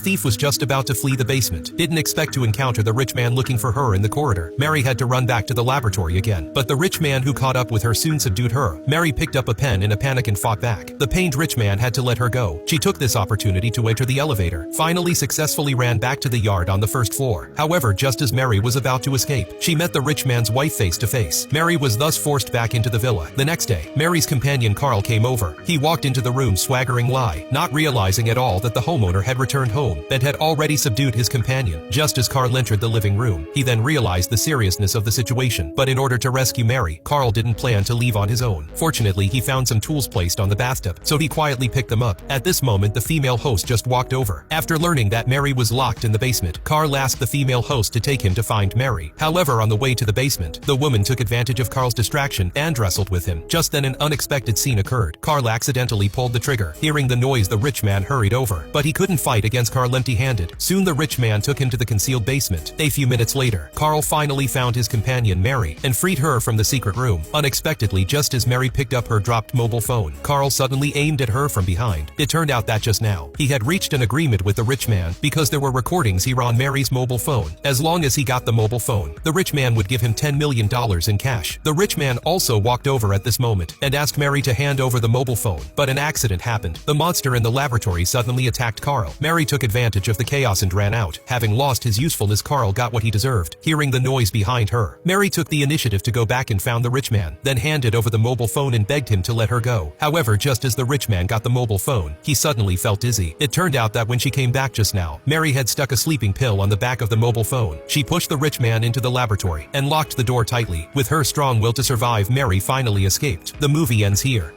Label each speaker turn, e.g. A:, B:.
A: thief was just about to flee the basement. Didn't expect to encounter the rich man looking for her in the corridor. Mary had to run back to the laboratory again, but the rich man who caught up with her soon subdued her. Mary picked up a pen in a panic and fought back. The pained rich man had to let her go. She took this opportunity to enter the elevator, finally successfully ran back to the yard on the first floor. However, just as Mary was about to escape, she met the rich man's wife face to face. Mary was thus forced back into the villa. The next day, Mary's companion Carl came over. He walked into the room swaggering lie, not realizing at all that the homeowner had returned home and had already subdued his companion. Just as Carl entered the living room, he then realized the seriousness of the situation. But in order to rescue Mary, Carl didn't plan to leave on his own. Fortunately, he found some tools placed on the bathtub, so he quietly picked them up. At this moment, the female host just walked over. After learning that Mary was locked in the basement, Carl asked the female host to take him to find Mary. However, on the way to the basement, the woman took advantage of Carl's distraction and wrestled with him. Just then an unexpected scene occurred. Carl accidentally pulled the trigger. Hearing the noise, the rich man hurried over, but he couldn't fight against Carl empty-handed. Soon the rich man took him to the concealed basement. A few minutes later, Carl finally found his companion Mary and freed her from the secret room. Unexpectedly, just as Mary picked up her dropped mobile phone, Carl suddenly aimed at her from behind. It turned out that just now, he had reached an agreement with the rich man because there were recordings here on Mary's mobile phone. As long as he got the mobile phone, the rich man would give him $10 million in cash. The rich man also walked over at this moment and asked Mary to hand over the mobile phone, but an accident happened. The monster in the laboratory suddenly attacked Carl. Mary took advantage of the chaos and ran out. Having lost his usefulness, Carl got what he deserved. Hearing the noise behind her, Mary took the initiative to go back and found the rich man, then handed over the mobile phone and begged him to let her go. However, just as the rich man got the mobile phone, he suddenly felt dizzy. It turned out that when she came back just now, Mary had stuck a sleeping pill on the back of the mobile phone. She pushed the rich man into the laboratory and locked the door tightly. With her strong will to survive, Mary finally escaped. The movie ends here.